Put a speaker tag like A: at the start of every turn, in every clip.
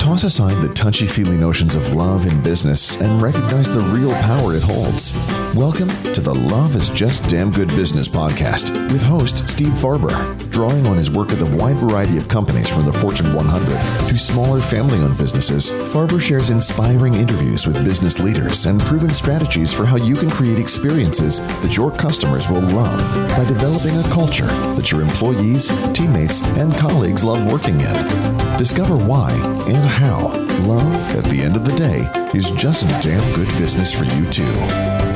A: Toss aside the touchy-feely notions of love in business and recognize the real power it holds. Welcome to the Love is Just Damn Good Business podcast with host Steve Farber. Drawing on his work with a wide variety of companies from the Fortune 100 to smaller family-owned businesses, Farber shares inspiring interviews with business leaders and proven strategies for how you can create experiences that your customers will love by developing a culture that your employees, teammates, and colleagues love working in. Discover why and how love, at the end of the day, is just a damn good business for you too.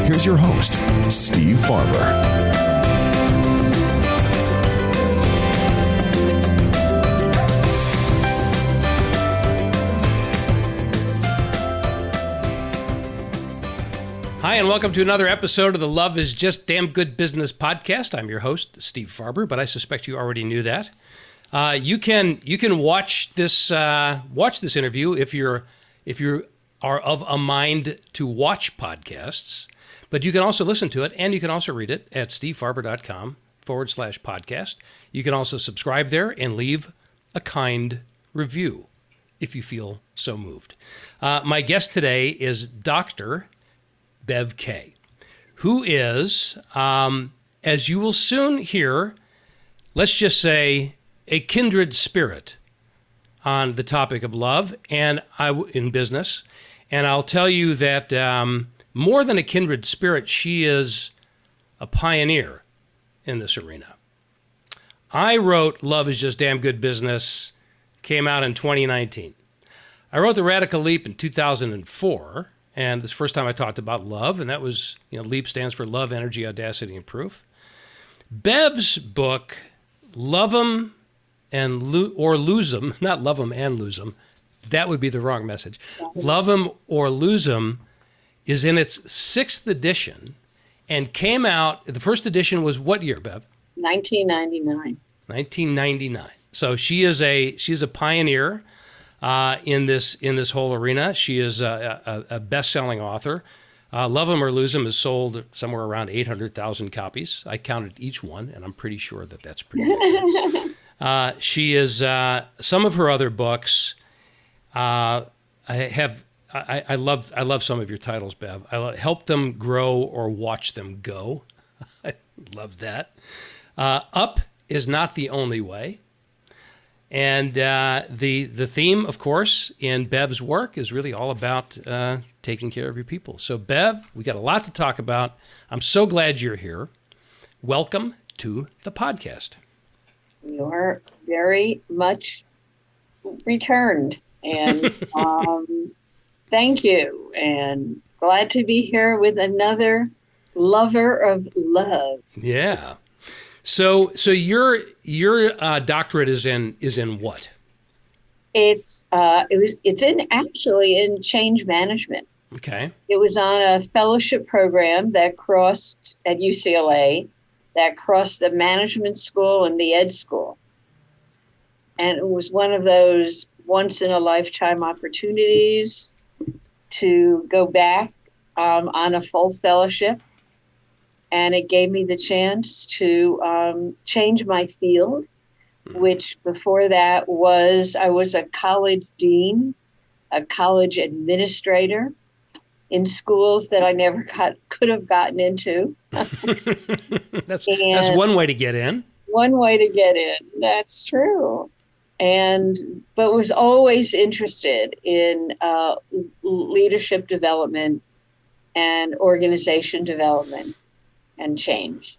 A: Here's your host, Steve Farber.
B: Hi, and welcome to another episode of the Love is Just Damn Good Business podcast. I'm your host, Steve Farber, but I suspect you already knew that. You can watch this interview if you are of a mind to watch podcasts, but you can also listen to it, and you can also read it at stevefarber.com/podcast. You can also subscribe there and leave a kind review if you feel so moved. My guest today is Dr. Bev Kaye, who is, as you will soon hear, let's just say, a kindred spirit on the topic of love and in business. And I'll tell you that more than a kindred spirit, she is a pioneer in this arena. I wrote Love is Just Damn Good Business, came out in 2019. I wrote The Radical Leap in 2004, and this is the first time I talked about love, and that was, LEAP stands for Love, Energy, Audacity, and Proof. Bev's book, Love 'em or Lose 'em, not Love 'em and Lose 'em, that would be the wrong message. Love 'em or Lose 'em is in its 6th edition and came out, the first edition was what year, Bev?
C: 1999.
B: 1999. So she's a pioneer in this whole arena. She is a best-selling author. Love 'em or Lose 'em has sold somewhere around 800,000 copies. I counted each one, and I'm pretty sure that that's pretty good. She is some of her other books. I love some of your titles, Bev. Help Them Grow or Watch Them Go. I love that. Up is Not the Only Way. And the theme, of course, in Bev's work is really all about taking care of your people. So, Bev, we got a lot to talk about. I'm so glad you're here. Welcome to the podcast.
C: You're very much returned, and thank you. And glad to be here with another lover of love.
B: Yeah. So your doctorate is in what?
C: It's in change management.
B: Okay.
C: It was on a fellowship program that crossed at UCLA, that crossed the management school and the ed school. And it was one of those once in a lifetime opportunities to go back on a full fellowship. And it gave me the chance to change my field, which before that I was a college dean, a college administrator in schools that I never could have gotten into.
B: That's one way to get in.
C: One way to get in. That's true. But was always interested in leadership development and organization development and change.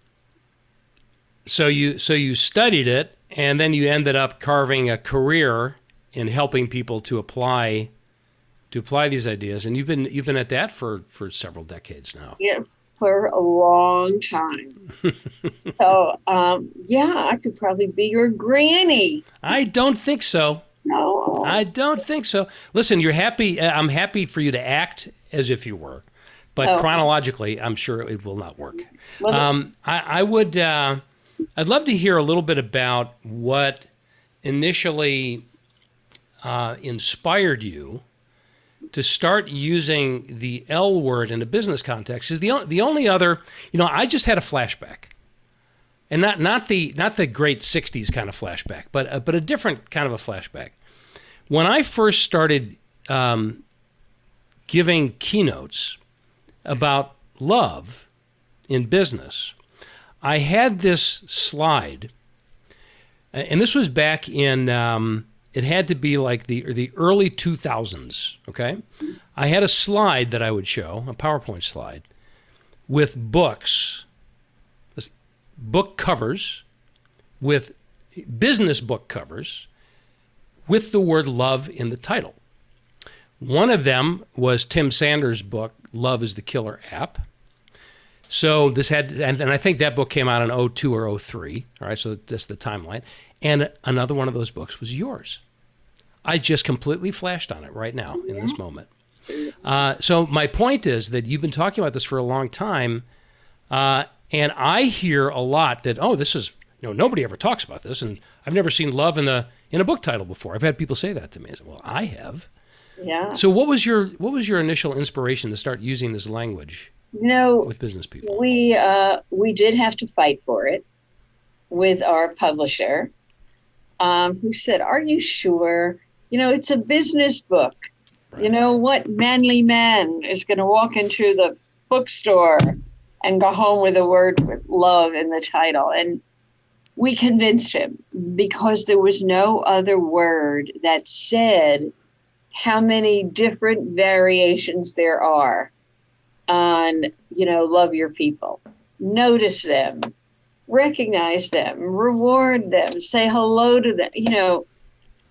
B: So you studied it, and then you ended up carving a career in helping people to apply these ideas, and you've been at that for several decades now.
C: Yeah, for a long time. So I could probably be your granny.
B: I don't think so.
C: No,
B: I don't think so. Listen, you're happy. I'm happy for you to act as if you were, but chronologically, I'm sure it will not work. I'd love to hear a little bit about what initially inspired you to start using the L word in a business context. Is the only other, I just had a flashback, and not the great '60s kind of flashback, but a different kind of a flashback. When I first started giving keynotes about love in business, I had this slide, and this was back in, it had to be like the early 2000s, okay? I had a slide that I would show, a PowerPoint slide, with books, book covers, with business book covers, with the word love in the title. One of them was Tim Sanders' book, Love is the Killer App. So this had, and I think that book came out in 02 or 03. All right, so that's the timeline. And another one of those books was yours. I just completely flashed on it right now in this moment. So my point is that you've been talking about this for a long time, and I hear a lot that, oh, this is, nobody ever talks about this, and I've never seen love in a book title before. I've had people say that to me. I said, well, I have.
C: Yeah.
B: So what was your initial inspiration to start using this language with business people?
C: We did have to fight for it with our publisher, who said, "Are you sure? It's a business book. Right. What manly man is going to walk into the bookstore and go home with a word with love in the title?" And we convinced him because there was no other word that said how many different variations there are on, love your people, notice them, recognize them, reward them, say hello to them,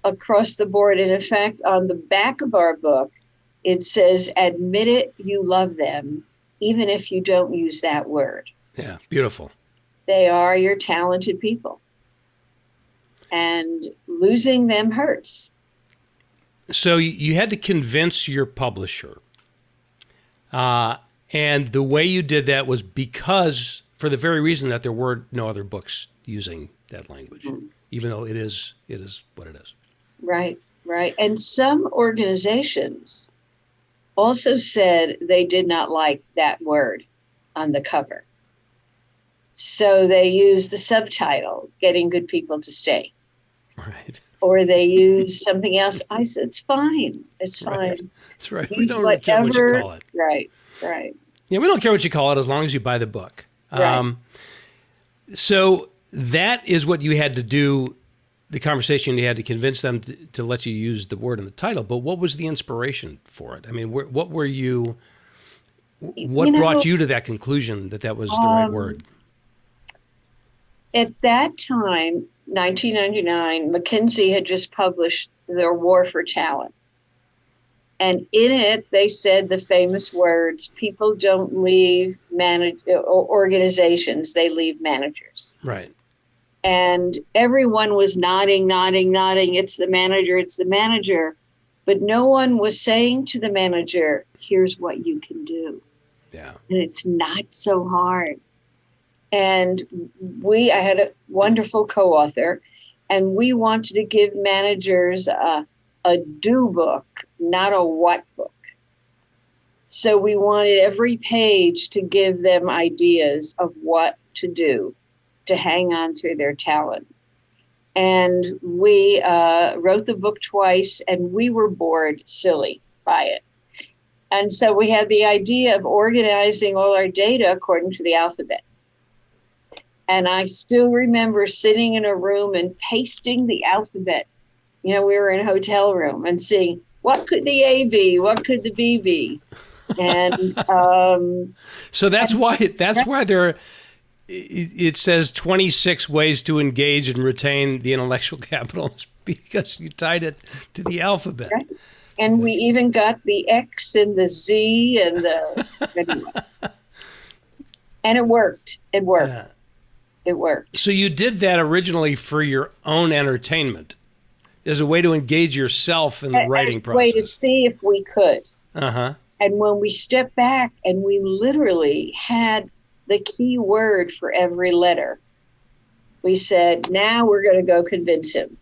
C: across the board. And in fact, on the back of our book, it says, admit it, you love them, even if you don't use that word.
B: Yeah, beautiful.
C: They are your talented people. And losing them hurts.
B: So you had to convince your publisher. And the way you did that was because, for the very reason that there were no other books using that language, even though it is what it is.
C: Right. And some organizations also said they did not like that word on the cover. So they used the subtitle, Getting Good People to Stay.
B: Right.
C: Or they use something else. I said, it's fine. It's fine.
B: That's right. We don't really care what you call it.
C: Right.
B: Yeah, we don't care what you call it as long as you buy the book.
C: Right.
B: So that is what you had to do, the conversation you had to convince them to let you use the word in the title. But what was the inspiration for it? I mean, what were you, what brought you to that conclusion that was the right word?
C: At that time, 1999, McKinsey had just published their War for Talent. And in it, they said the famous words, people don't leave organizations, they leave managers.
B: Right.
C: And everyone was nodding. It's the manager. But no one was saying to the manager, here's what you can do.
B: Yeah.
C: And it's not so hard. And I had a wonderful co-author, and we wanted to give managers a do book, not a what book. So we wanted every page to give them ideas of what to do to hang on to their talent. And we wrote the book twice, and we were bored silly by it. And so we had the idea of organizing all our data according to the alphabet. And I still remember sitting in a room and pasting the alphabet. We were in a hotel room and seeing what could the A be, what could the B be, and
B: so that's why it says 26 ways to engage and retain the intellectual capital, because you tied it to the alphabet.
C: Right. And we even got the X and the Z and the anyway. And it worked. Yeah. It worked.
B: So you did that originally for your own entertainment, as a way to engage yourself in the writing process.
C: Way to see if we could.
B: Uh-huh.
C: And when we stepped back and we literally had the key word for every letter, we said, now we're going to go convince him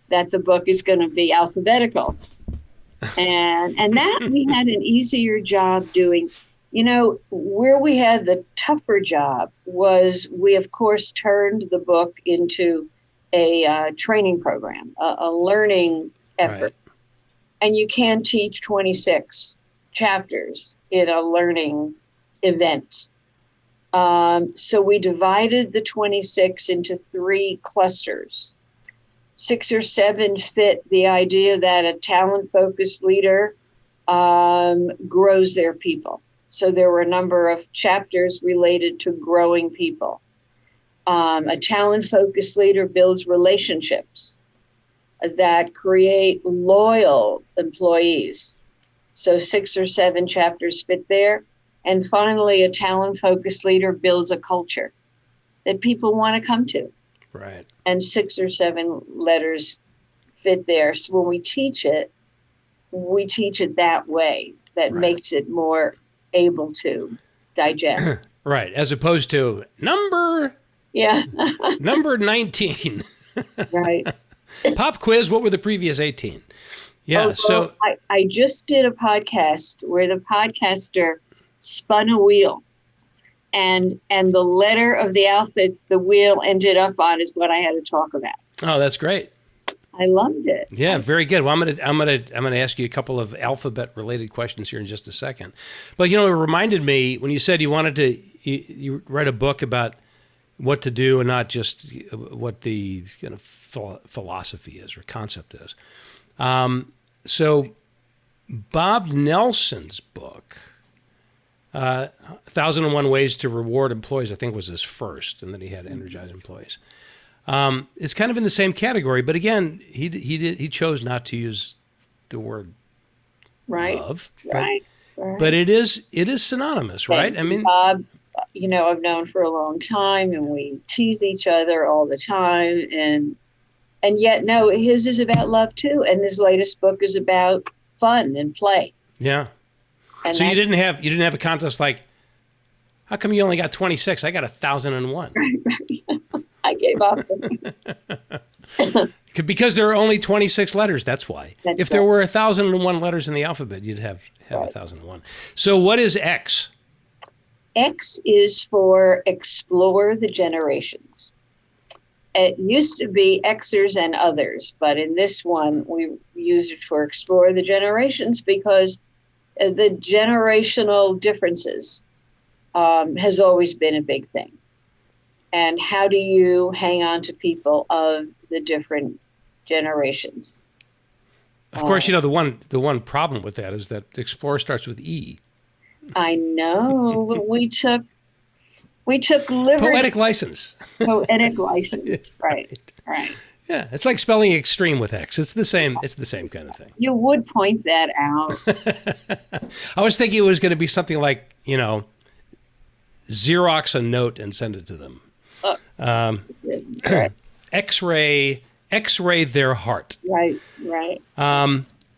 C: that the book is going to be alphabetical. And that we had an easier job doing. Where we had the tougher job was we, of course, turned the book into a training program, a learning effort. And you can't teach 26 chapters in a learning event. So we divided the 26 into 3 clusters. 6 or 7 fit the idea that a talent-focused leader grows their people. So there were a number of chapters related to growing people. A talent-focused leader builds relationships that create loyal employees. So 6 or 7 chapters fit there. And finally, a talent-focused leader builds a culture that people want to come to.
B: Right.
C: And 6 or 7 letters fit there. So when we teach it that way. That
B: Right.
C: makes it more able to digest.
B: Right. As opposed to number
C: Yeah.
B: number 19.
C: Right.
B: Pop quiz, what were the previous 18? Yeah. So
C: I just did a podcast where the podcaster spun a wheel, and the letter of the alphabet the wheel ended up on is what I had to talk about.
B: oh, that's great.
C: I loved it.
B: Yeah, very good. Well, I'm gonna ask you a couple of alphabet related questions here in just a second. But it reminded me when you said you wanted to you write a book about what to do and not just what the philosophy is or concept is. So Bob Nelson's book, 1001 Ways to Reward Employees, I think was his first, and then he had Energize Employees. It's kind of in the same category, but again, he chose not to use the word love, but it is synonymous, right?
C: And I mean, Bob, I've known for a long time, and we tease each other all the time, and yet no, his is about love too, and his latest book is about fun and play.
B: Yeah. And so you didn't have a contest like, how come you only got 26? I got 1001.
C: I gave up.
B: Because there are only 26 letters. That's why. If there were 1001 letters in the alphabet, you'd have 1001. So what is X?
C: X is for explore the generations. It used to be Xers and others, but in this one, we use it for explore the generations because the generational differences has always been a big thing. And how do you hang on to people of the different generations?
B: Of course, the one problem with that is that explore starts with E.
C: I know, but we took liberty.
B: Poetic license.
C: Poetic license, right.
B: Yeah, it's like spelling extreme with X. It's the same kind of thing.
C: You would point that out.
B: I was thinking it was going to be something like, Xerox a note and send it to them.
C: Right.
B: X-ray their heart.
C: Right.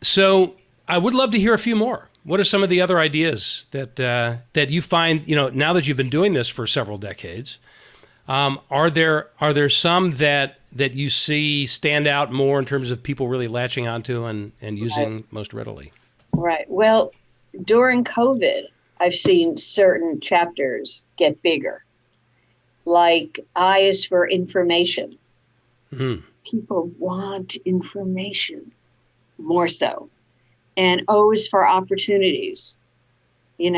B: So I would love to hear a few more. What are some of the other ideas that you find, now that you've been doing this for several decades, are there some that you see stand out more in terms of people really latching onto and using most readily? Right.
C: Well, during COVID, I've seen certain chapters get bigger. Like I is for information. Mm-hmm. People want information more so. And O is for opportunities. And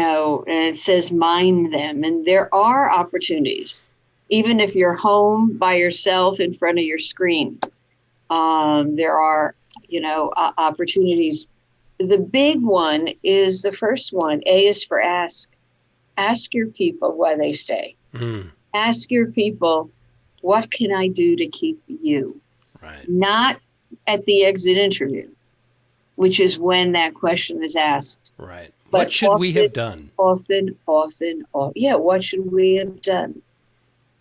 C: it says mind them. And there are opportunities. Even if you're home by yourself in front of your screen, there are, opportunities. The big one is the first one. A is for ask. Ask your people why they stay. Mm. Ask your people, what can I do to keep you?
B: Right.
C: Not at the exit interview, which is when that question is asked.
B: Right. What should we have done?
C: Often. What should we have done?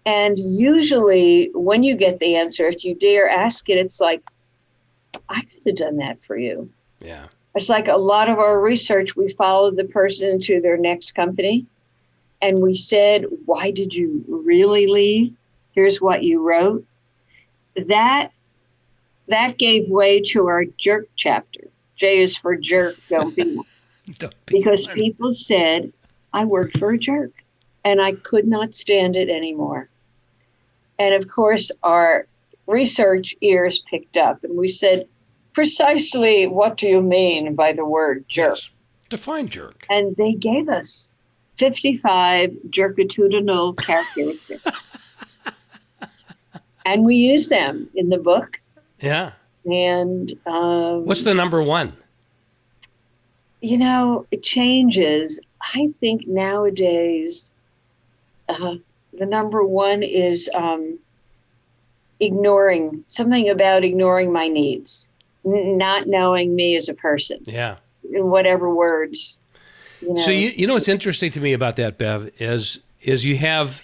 C: And usually when you get the answer, if you dare ask it, it's like, I could have done that for you.
B: Yeah.
C: It's like a lot of our research, we followed the person to their next company. And we said, why did you really leave? Here's what you wrote. That gave way to our jerk chapter. J is for jerk, don't be one. Because people said, I worked for a jerk and I could not stand it anymore. And of course, our research ears picked up and we said, precisely what do you mean by the word jerk?
B: Yes. Define jerk.
C: And they gave us 55 jerkatudinal characteristics. And we use them in the book.
B: Yeah.
C: And
B: what's the number one?
C: It changes. I think nowadays the number one is ignoring my needs, not knowing me as a person.
B: Yeah.
C: In whatever words.
B: So what's interesting to me about that, Bev, is you have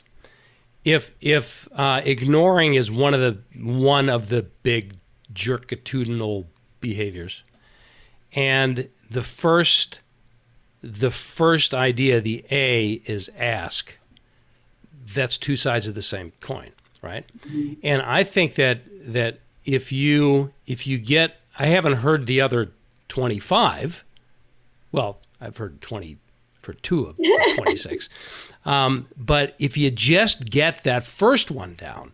B: if ignoring is one of the big jerkatudinal behaviors, and the first idea, the A, is ask. That's two sides of the same coin, right? Mm-hmm. And I think that if you get, I haven't heard the other 25. Well, I've heard 20 for 2 of the 26. But if you just get that first one down,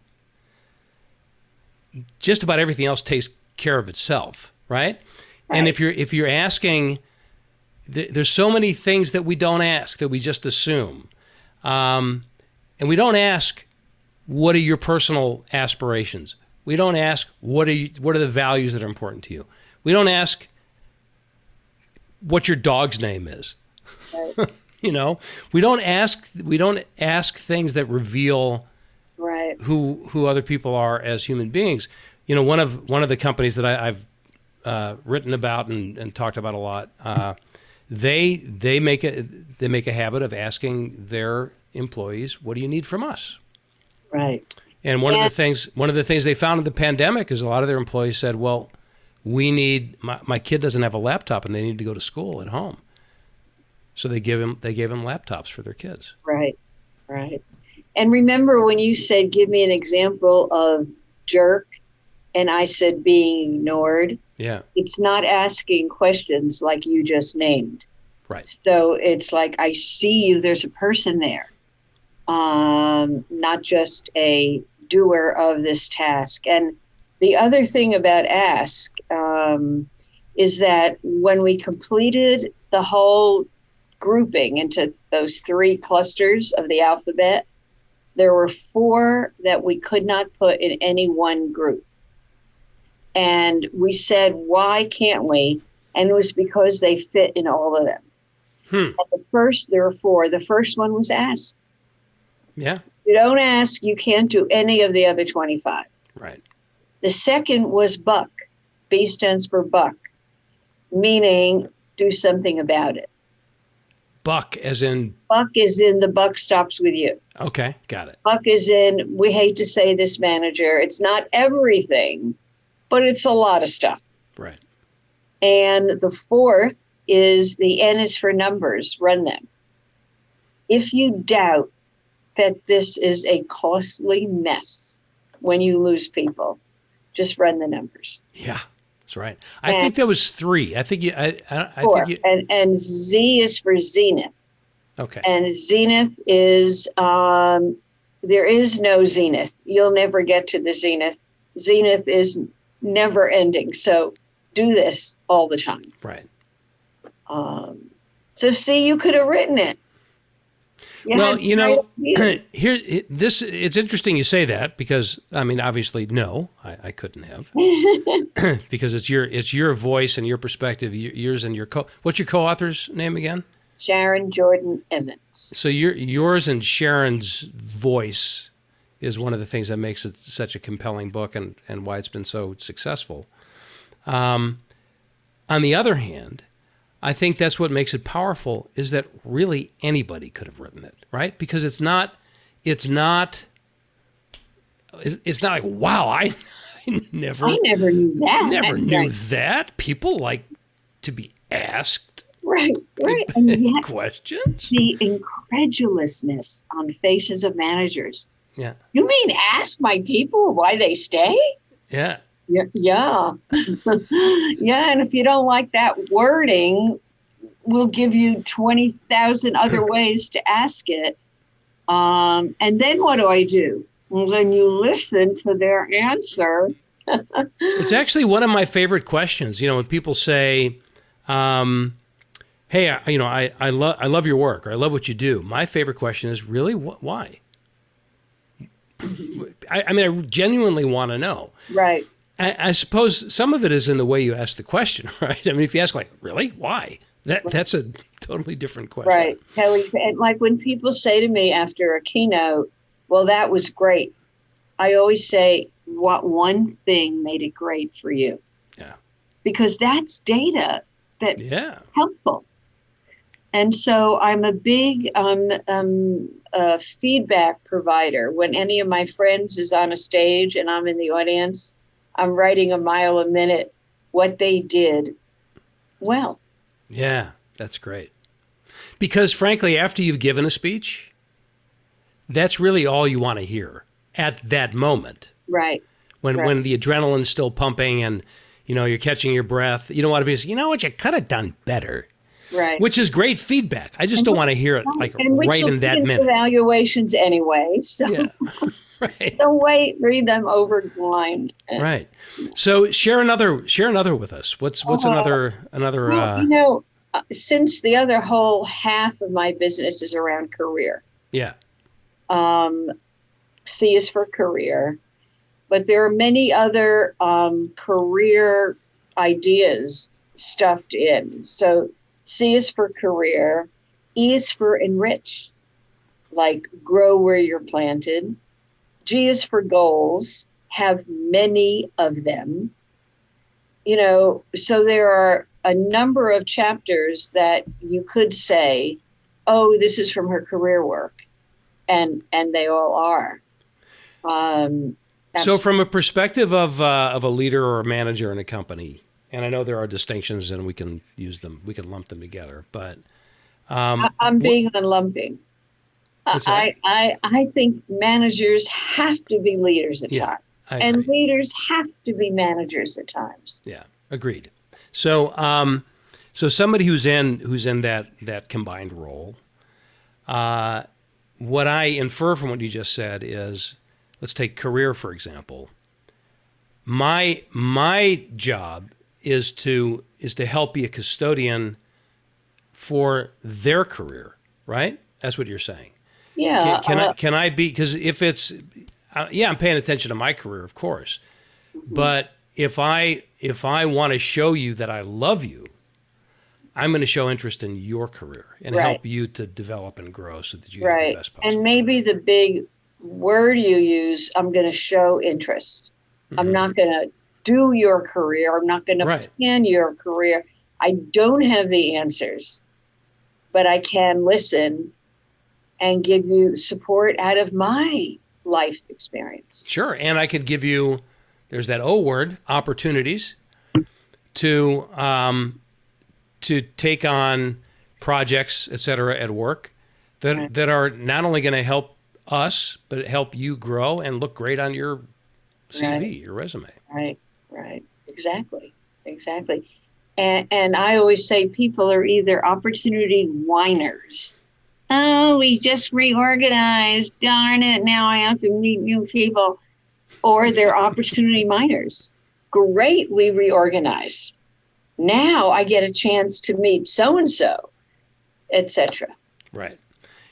B: just about everything else takes care of itself, right? And if you're asking, there's so many things that we don't ask, that we just assume. And we don't ask, what are your personal aspirations? We don't ask, what are the values that are important to you? We don't ask what your dog's name is. Right. We don't ask things that reveal who other people are as human beings. One of the companies that I've written about and talked about a lot, they make a habit of asking their employees, what do you need from us?
C: Right.
B: And one of the things they found in the pandemic is a lot of their employees said, well, we need, my kid doesn't have a laptop and they need to go to school at home. So they gave them laptops for their kids. Right.
C: And remember when you said, give me an example of jerk, and I said being ignored.
B: Yeah.
C: It's not asking questions like you just named.
B: Right.
C: So it's like, I see you, there's a person there. Not just a doer of this task. And the other thing about ask is that when we completed the whole grouping into those 3 clusters of the alphabet, there were 4 that we could not put in any one group. And we said, why can't we? And it was because they fit in all of them. There were 4. The first one was ask.
B: Yeah.
C: If you don't ask, you can't do any of the other 25.
B: Right.
C: The second was buck. B stands for buck, meaning do something about it.
B: Buck as in?
C: Buck is in the buck stops with you.
B: Okay, got it.
C: Buck is in, we hate to say this, manager, it's not everything, but it's a lot of stuff.
B: Right.
C: And the fourth is the N is for numbers, run them. If you doubt that this is a costly mess when you lose people, just run the numbers.
B: Yeah, that's right. I think that was 3. I think you.
C: And Z is for zenith.
B: Okay.
C: And zenith is there is no zenith. You'll never get to the zenith. Zenith is never ending. So do this all the time.
B: Right.
C: So see, you could have written it.
B: It's interesting you say that because, I mean, obviously, no, I couldn't have because it's your voice and your perspective, yours and what's your co-author's name again?
C: Sharon Jordan Evans. So
B: yours and Sharon's voice is one of the things that makes it such a compelling book and why it's been so successful. On the other hand, I think that's what makes it powerful is that really anybody could have written it, right? Because it's not like, wow, I never
C: knew that.
B: Never knew that. People like to be asked
C: right. And yet,
B: questions.
C: The incredulousness on faces of managers.
B: Yeah.
C: You mean ask my people why they stay?
B: Yeah.
C: Yeah. Yeah. And if you don't like that wording, we'll give you 20,000 other ways to ask it. And then what do? Well, then you listen to their answer
B: It's actually one of my favorite questions. When people say, "Hey, I love your work, or I love what you do." My favorite question is, really, why? I genuinely want to know.
C: Right.
B: I suppose some of it is in the way you ask the question, right? I mean, if you ask like, "Really, why?" That's a totally different question.
C: Right, Kelly. And like when people say to me after a keynote, "Well, that was great," I always say, "What one thing made it great for you?"
B: Yeah.
C: Because that's data that's helpful. And so I'm a big feedback provider. When any of my friends is on a stage and I'm in the audience, I'm writing a mile a minute what they did well.
B: Yeah, that's great. Because frankly, after you've given a speech, that's really all you want to hear at that moment.
C: Right.
B: When the adrenaline's still pumping and you're catching your breath, you don't want to be saying, what, you could have done better.
C: Right.
B: Which is great feedback. I just don't want to hear it like right in that minute.
C: Evaluations anyway. So. Yeah.
B: Right.
C: So read them over the line.
B: Right. So share another with us. What's another?
C: Well, since the other whole half of my business is around career.
B: Yeah.
C: C is for career, but there are many other career ideas stuffed in. So C is for career, E is for enrich, like grow where you're planted. G is for goals, have many of them. So there are a number of chapters that you could say, oh, this is from her career work. And they all are.
B: So from a perspective of a leader or a manager in a company, and I know there are distinctions and we can use them, we can lump them together, but
C: I'm big on lumping. I think managers have to be leaders at times, and leaders have to be managers at times.
B: Yeah, agreed. So, so somebody who's in that combined role, what I infer from what you just said is, let's take career for example. My job is to help be a custodian for their career, right? That's what you're saying.
C: Yeah.
B: Can I be, because if it's, I'm paying attention to my career, of course, but if I want to show you that I love you, I'm going to show interest in your career and help you to develop and grow so that you have the best possible.
C: And maybe the big word you use, I'm going to show interest. Mm-hmm. I'm not going to do your career. I'm not going to plan your career. I don't have the answers, but I can listen and give you support out of my life experience.
B: Sure. And I could give you, there's that O word, opportunities to take on projects, et cetera, at work that are not only going to help us, but help you grow and look great on your CV, your resume.
C: Right. Exactly. And I always say people are either opportunity whiners. Oh, we just reorganized. Darn it. Now I have to meet new people. Or they're opportunity miners. Great, we reorganize. Now I get a chance to meet so-and-so, etc.
B: Right.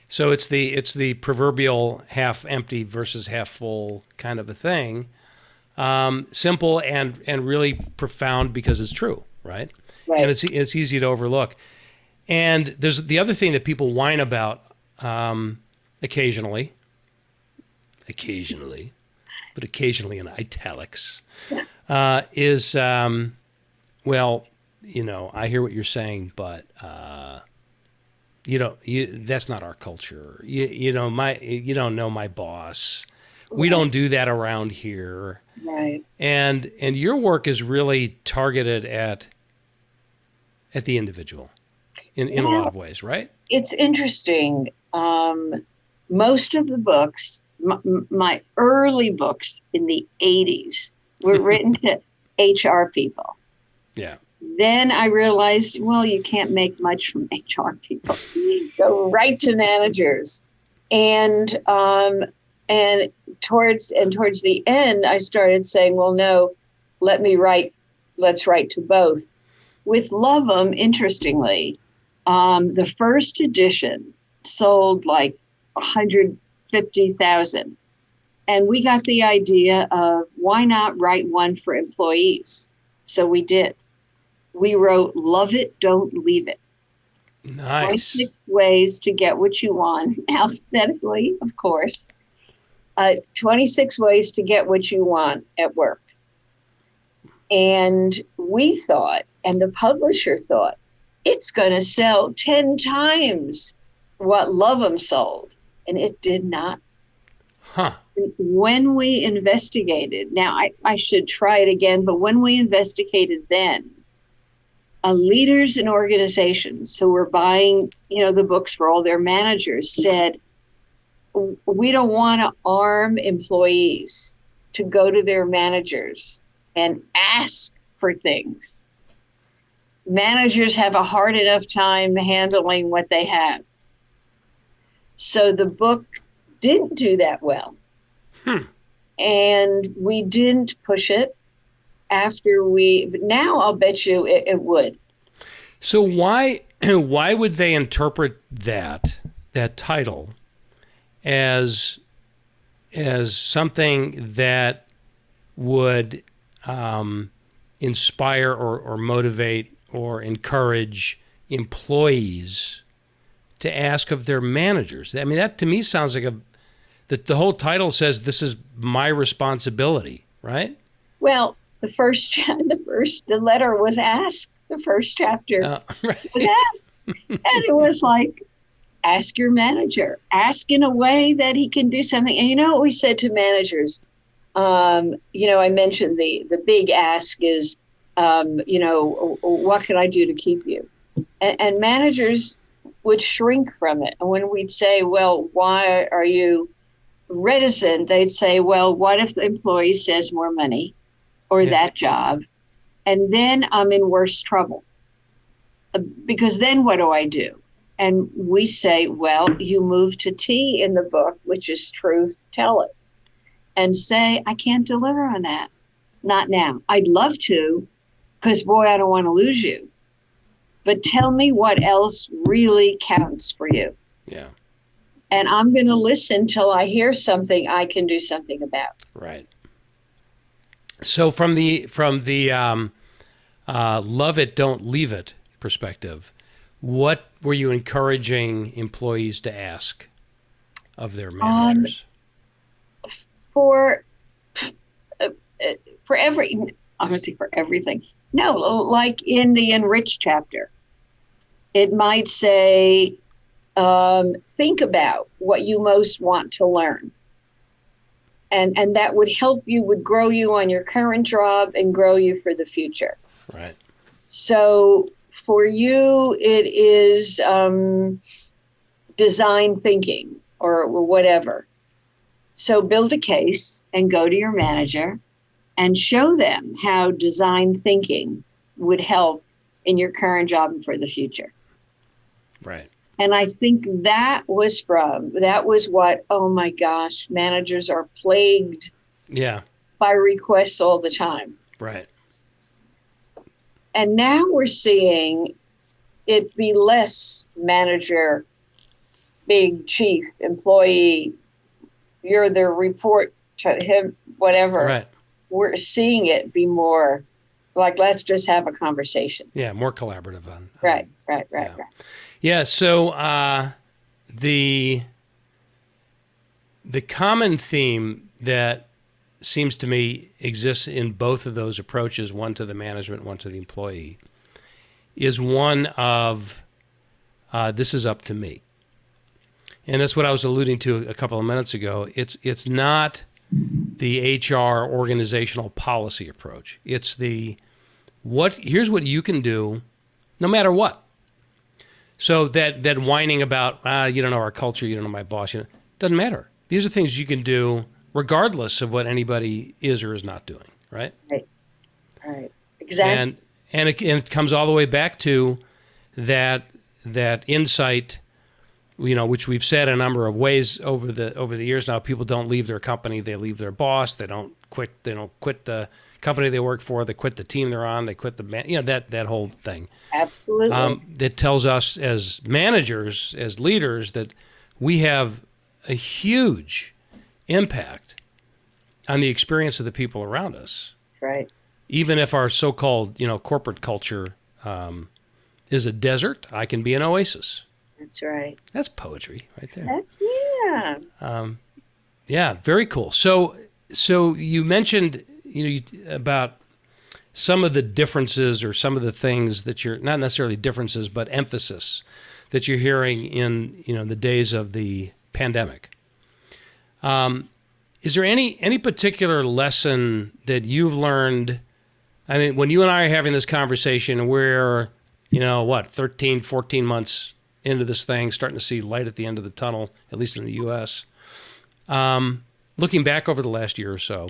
B: So it's the proverbial half empty versus half full kind of a thing. Simple and really profound because it's true, right? And it's easy to overlook. And there's the other thing that people whine about occasionally, but occasionally in italics, is, well, I hear what you're saying, but that's not our culture. You don't know my boss. We don't do that around here.
C: Right.
B: And your work is really targeted at the individual in a lot of ways, right?
C: It's interesting. Most of the books, my early books in the 80s were written to HR people.
B: Yeah.
C: Then I realized, well, you can't make much from HR people. So write to managers. And towards the end, I started saying, well, no, let's write to both. With Love 'Em, interestingly, the first edition sold like 150,000. And we got the idea of why not write one for employees? So we did. We wrote Love It, Don't Leave It.
B: Nice.
C: 26 ways to get what you want, alphabetically, of course. 26 ways to get what you want at work. And we thought, and the publisher thought, it's going to sell 10 times what Love 'Em sold. And it did not.
B: Huh.
C: When we investigated, now I should try it again, but when we investigated then, leaders in organizations who were buying, the books for all their managers said, we don't want to arm employees to go to their managers and ask for things. Managers have a hard enough time handling what they have. So the book didn't do that well. And we didn't push it but now I'll bet you it would.
B: So why would they interpret that title as something that would inspire or motivate or encourage employees to ask of their managers? I mean, that to me sounds like that the whole title says this is my responsibility, right?
C: Well, the letter was asked. The first chapter
B: right.
C: was asked. And it was like, ask your manager. Ask in a way that he can do something. And you know what we said to managers? I mentioned the big ask is, what can I do to keep you? And managers would shrink from it. And when we'd say, well, why are you reticent? They'd say, well, what if the employee says more money or that job? And then I'm in worse trouble. Because then what do I do? And we say, well, you move to T in the book, which is truth, tell it. And say, I can't deliver on that. Not now. I'd love to, because boy, I don't want to lose you. But tell me what else really counts for you.
B: Yeah.
C: And I'm going to listen till I hear something I can do something about.
B: Right. So from the love it, don't leave it perspective, what were you encouraging employees to ask of their managers?
C: For everything. No, like in the Enrich chapter, it might say, think about what you most want to learn. And that would help you, would grow you on your current job and grow you for the future.
B: Right.
C: So for you, it is design thinking or whatever. So build a case and go to your manager and show them how design thinking would help in your current job and for the future.
B: Right.
C: And I think that was what, oh my gosh, managers are plagued by requests all the time.
B: Right.
C: And now we're seeing it be less manager, big chief, employee, you're the report to him, whatever.
B: Right.
C: We're seeing it be more like, let's just have a conversation.
B: Yeah, more collaborative on.
C: Right.
B: Yeah, so the common theme that seems to me exists in both of those approaches, one to the management, one to the employee, is one of this is up to me. And that's what I was alluding to a couple of minutes ago. It's not the HR organizational policy approach. It's here's what you can do no matter what. So that whining about, you don't know our culture, you don't know my boss, doesn't matter. These are things you can do regardless of what anybody is or is not doing, right?
C: Right. Exactly.
B: And it comes all the way back to that insight, which we've said a number of ways over the years now. People don't leave their company, they leave their boss. They don't quit the company they work for, they quit the team they're on, they quit that whole thing.
C: Absolutely.
B: That tells us as managers, as leaders, that we have a huge impact on the experience of the people around us.
C: That's right.
B: Even if our so-called, corporate culture is a desert, I can be an oasis.
C: That's right.
B: That's poetry right there.
C: Yeah,
B: very cool. So you mentioned, about some of the differences or some of the things that you're, not necessarily differences, but emphasis that you're hearing in, the days of the pandemic. Is there any particular lesson that you've learned? I mean, when you and I are having this conversation, we're, 13, 14 months into this thing, starting to see light at the end of the tunnel, at least in the U.S. Looking back over the last year or so,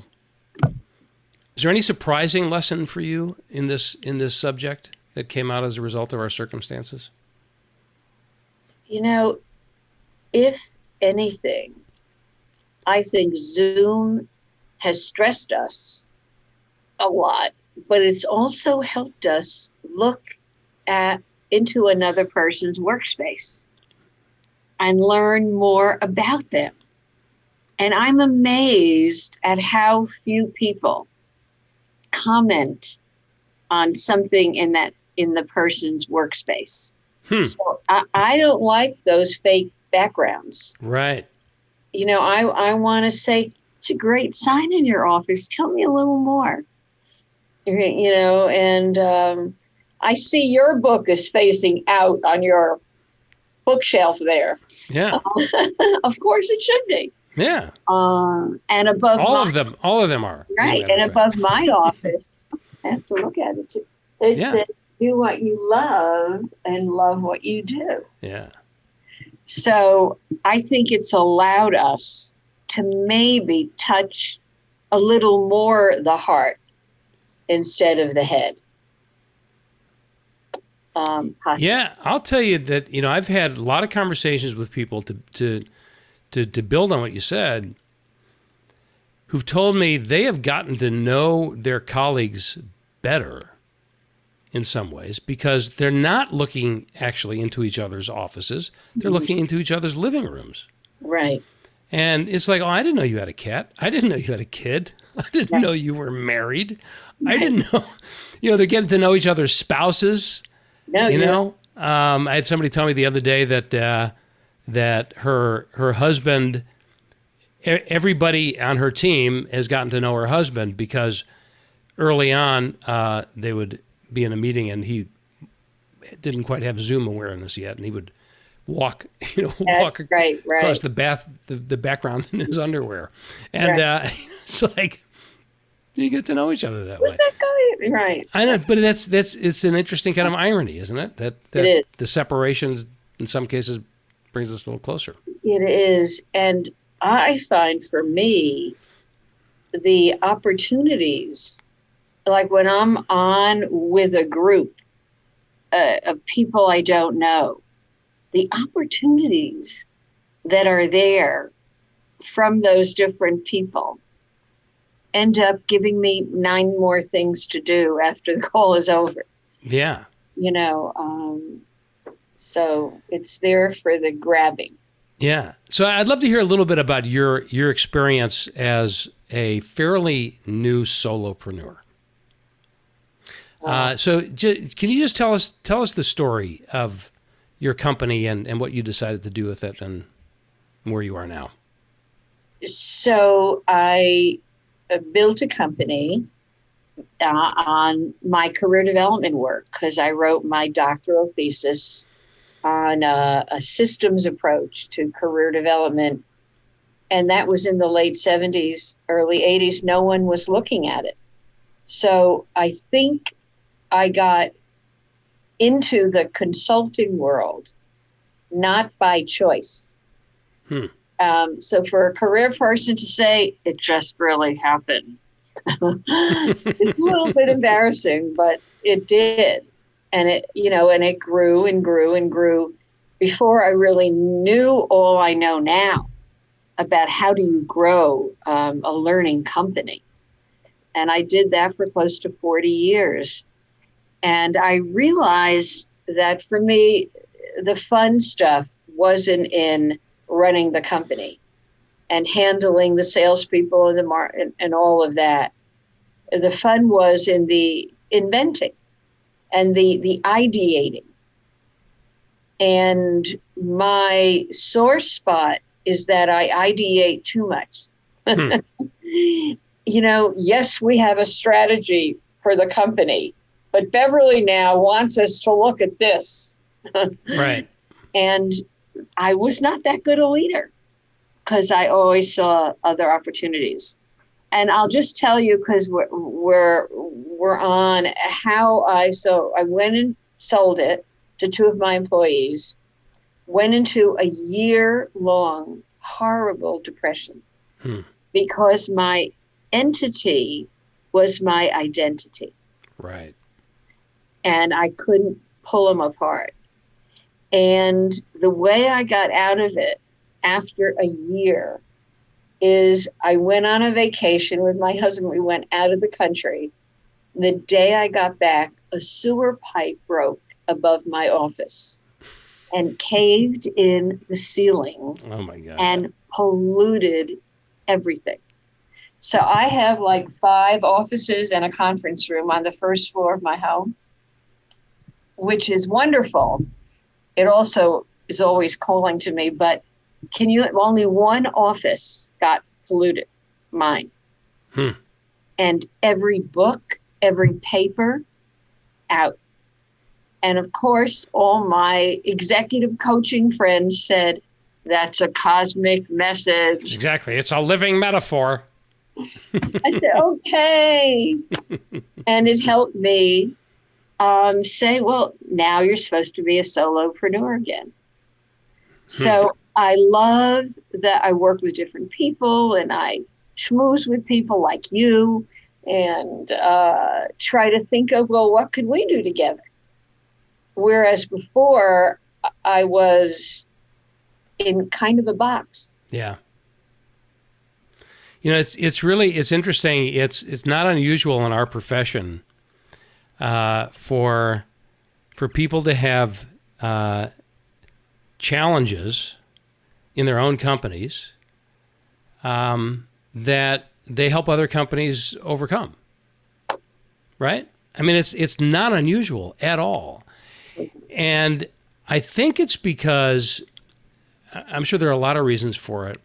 B: is there any surprising lesson for you in this subject that came out as a result of our circumstances?
C: If anything, I think Zoom has stressed us a lot, but it's also helped us look into another person's workspace and learn more about them. And I'm amazed at how few people comment on something in the person's workspace. So I don't like those fake backgrounds.
B: Right.
C: I want to say, it's a great sign in your office. Tell me a little more. And I see your book is facing out on your bookshelf there.
B: Yeah.
C: Of course it should be.
B: Yeah.
C: And above
B: all of them are.
C: Right. And above my office, I have to look at it. It says, do what you love and love what you do.
B: Yeah.
C: So I think it's allowed us to maybe touch a little more the heart instead of the head.
B: Yeah, I'll tell you that, I've had a lot of conversations with people to build on what you said, who've told me they have gotten to know their colleagues better in some ways because they're not looking actually into each other's offices. They're looking into each other's living rooms.
C: Right.
B: And it's like, oh, I didn't know you had a cat. I didn't know you had a kid. I didn't know you were married. Right. I didn't know, they're getting to know each other's spouses. No, I had somebody tell me the other day that her husband, everybody on her team has gotten to know her husband because early on they would be in a meeting and he didn't quite have Zoom awareness yet, and he would walk across the background in his underwear, and it's like you get to know each other that way.
C: Who's that guy? Right.
B: I know, but it's an interesting kind of irony, isn't it? That
C: it is.
B: The separation in some cases brings us a little closer.
C: It is, and I find for me the opportunities, like when I'm on with a group of people I don't know, the opportunities that are there from those different people end up giving me 9 more things to do after the call is over.
B: Yeah.
C: So it's there for the grabbing.
B: Yeah. So I'd love to hear a little bit about your experience as a fairly new solopreneur. So can you just tell us the story of your company and what you decided to do with it and where you are now?
C: So I built a company on my career development work because I wrote my doctoral thesis on a systems approach to career development. And that was in the late 70s, early 80s. No one was looking at it. So I think I got into the consulting world, not by choice. So for a career person to say, it just really happened, it's a little bit embarrassing, but it did. And it grew and grew and grew before I really knew all I know now about how do you grow a learning company. And I did that for close to 40 years. And I realized that for me, the fun stuff wasn't in running the company and handling the salespeople and and all of that. The fun was in the inventing and the ideating. And my sore spot is that I ideate too much. Yes, we have a strategy for the company, but Beverly now wants us to look at this.
B: Right.
C: And I was not that good a leader because I always saw other opportunities. And I'll just tell you, because we're on how I went and sold it to two of my employees, went into a year-long horrible depression because my entity was my identity.
B: Right.
C: And I couldn't pull them apart. And the way I got out of it after a year is I went on a vacation with my husband. We went out of the country. The day I got back, a sewer pipe broke above my office and caved in the ceiling.
B: Oh my God.
C: And polluted everything. So I have like 5 offices and a conference room on the first floor of my home, which is wonderful. It also is always calling to me, but only one office got polluted, mine. And every book, every paper, out. And of course, all my executive coaching friends said, that's a cosmic message.
B: Exactly. It's a living metaphor.
C: I said, okay. And it helped me say, well, now you're supposed to be a solopreneur again. So I love that I work with different people and I schmooze with people like you and try to think of, well, what could we do together? Whereas before I was in kind of a box.
B: Yeah. It's interesting. It's not unusual in our profession for people to have challenges in their own companies that they help other companies overcome. Right? I mean, it's not unusual at all. And I think it's because, I'm sure there are a lot of reasons for it,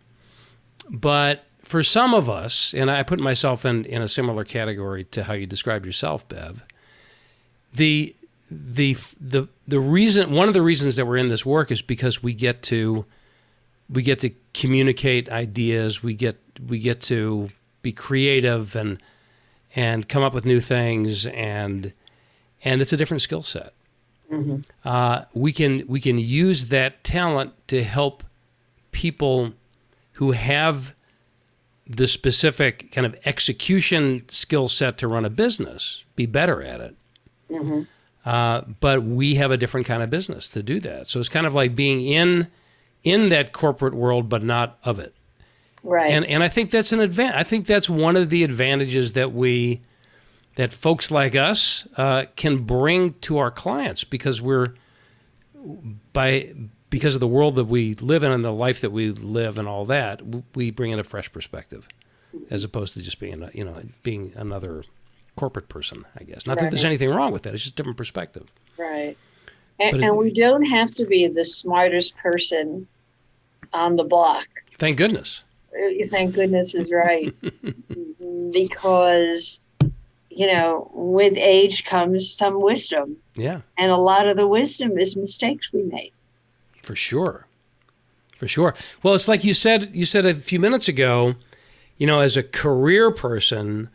B: but for some of us, and I put myself in a similar category to how you described yourself, Bev, the reason, one of the reasons that we're in this work is because we get to communicate ideas, we get to be creative and come up with new things, and it's a different skill set. We can use that talent to help people who have the specific kind of execution skill set to run a business be better at it. But we have a different kind of business to do that. So it's kind of like being in that corporate world, but not of it.
C: Right.
B: And I think that's an advantage. I think that's one of the advantages that folks like us can bring to our clients, because because of the world that we live in and the life that we live and all that, we bring in a fresh perspective, as opposed to just being another corporate person, I guess. Not that there's anything wrong with that. It's just a different perspective.
C: Right. And we don't have to be the smartest person on the block.
B: Thank goodness.
C: Thank goodness is right. Because, with age comes some wisdom.
B: Yeah.
C: And a lot of the wisdom is mistakes we made.
B: For sure. Well, it's like you said a few minutes ago, as a career person,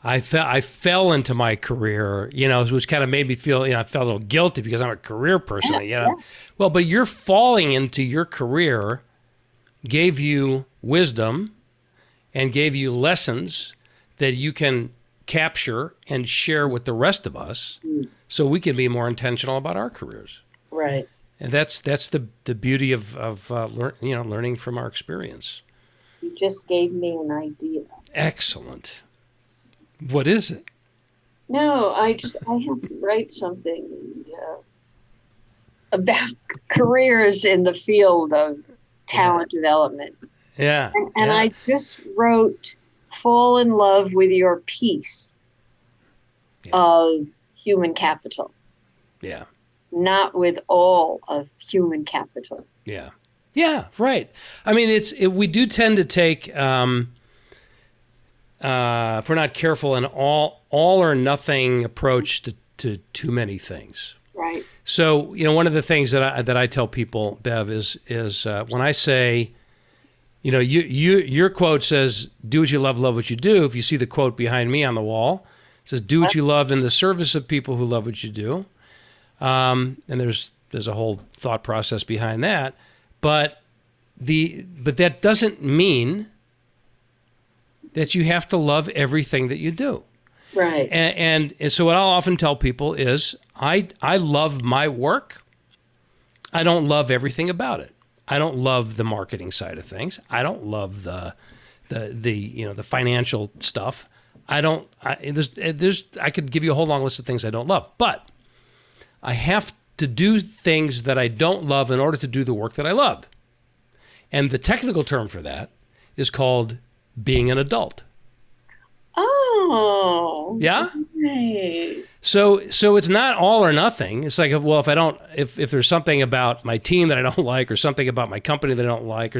B: I fell into my career, which kind of made me feel, I felt a little guilty because I'm a career person,
C: Yeah.
B: Well, but your falling into your career gave you wisdom and gave you lessons that you can capture and share with the rest of us, so we can be more intentional about our careers.
C: Right.
B: And that's the beauty of learning from our experience.
C: You just gave me an idea.
B: Excellent. What is it?
C: No, I have to write something about careers in the field of talent development.
B: Yeah.
C: And I just wrote, fall in love with your piece of human capital.
B: Yeah.
C: Not with all of human capital.
B: Yeah. Yeah, right. I mean, we do tend to take, if we're not careful, an all or nothing approach to too many things.
C: Right.
B: So, one of the things that I tell people, Bev, is when I say, your quote says, do what you love what you do. If you see the quote behind me on the wall, it says, do what you love in the service of people who love what you do. And there's a whole thought process behind that. But that doesn't mean that you have to love everything that you do.
C: Right.
B: And so what I'll often tell people is I love my work. I don't love everything about it. I don't love the marketing side of things. I don't love the financial stuff. I could give you a whole long list of things I don't love, but I have to do things that I don't love in order to do the work that I love. And the technical term for that is called being an adult.
C: Oh.
B: Yeah?
C: Right.
B: So it's not all or nothing. It's like, well, if there's something about my team that I don't like, or something about my company that I don't like,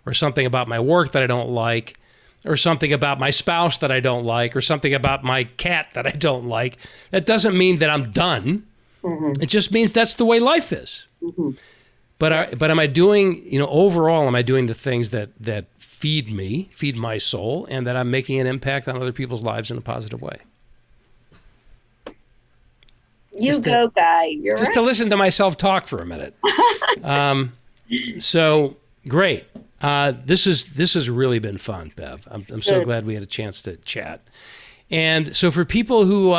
B: or something about my work that I don't like, or something about my spouse that I don't like, or something about my cat that I don't like, that doesn't mean that I'm done. Mm-hmm. It just means that's the way life is. Mm-hmm. But am I doing, overall, am I doing the things that feed my soul, and that I'm making an impact on other people's lives in a positive way?
C: Guy. You're
B: just
C: right.
B: to listen to myself talk for a minute. So great. This has really been fun, Bev. I'm so glad we had a chance to chat. And so for people who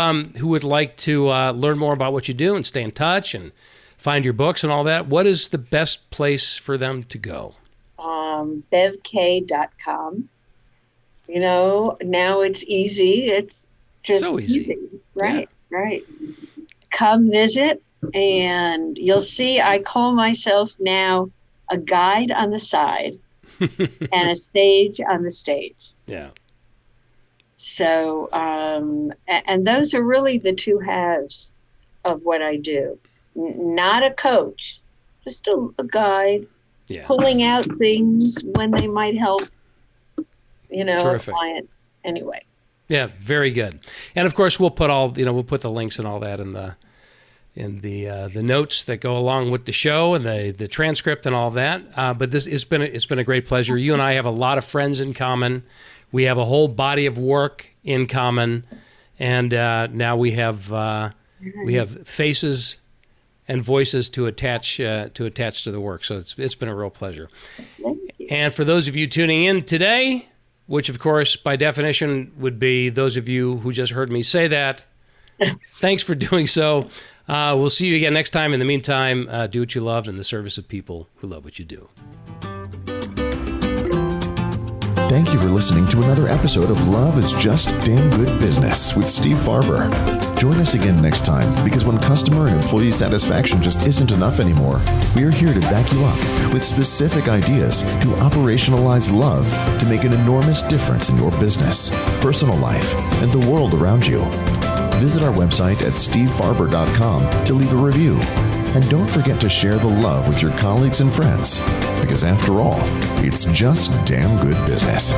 B: would like to learn more about what you do and stay in touch and find your books and all that, what is the best place for them to go?
C: BevKaye.com. Now it's easy. It's just
B: so easy.
C: Right, yeah. Right. Come visit, and you'll see I call myself now a guide on the side and a sage on the stage.
B: Yeah.
C: So, and those are really the two halves of what I do. Not a coach, just a guide, pulling out things when they might help, a client. Anyway.
B: Yeah, very good. And of course, we'll put we'll put the links and all that in the notes that go along with the show, and the transcript and all that. But it's been a great pleasure. You and I have a lot of friends in common. We have a whole body of work in common, and now we have faces and voices to attach to the work. So it's been a real pleasure. And for those of you tuning in today, which of course by definition would be those of you who just heard me say that, thanks for doing so. We'll see you again next time. In the meantime, do what you love in the service of people who love what you do.
A: Thank you for listening to another episode of Love is Just Damn Good Business with Steve Farber. Join us again next time, because when customer and employee satisfaction just isn't enough anymore, we are here to back you up with specific ideas to operationalize love to make an enormous difference in your business, personal life, and the world around you. Visit our website at stevefarber.com to leave a review. And don't forget to share the love with your colleagues and friends, because after all, it's just damn good business.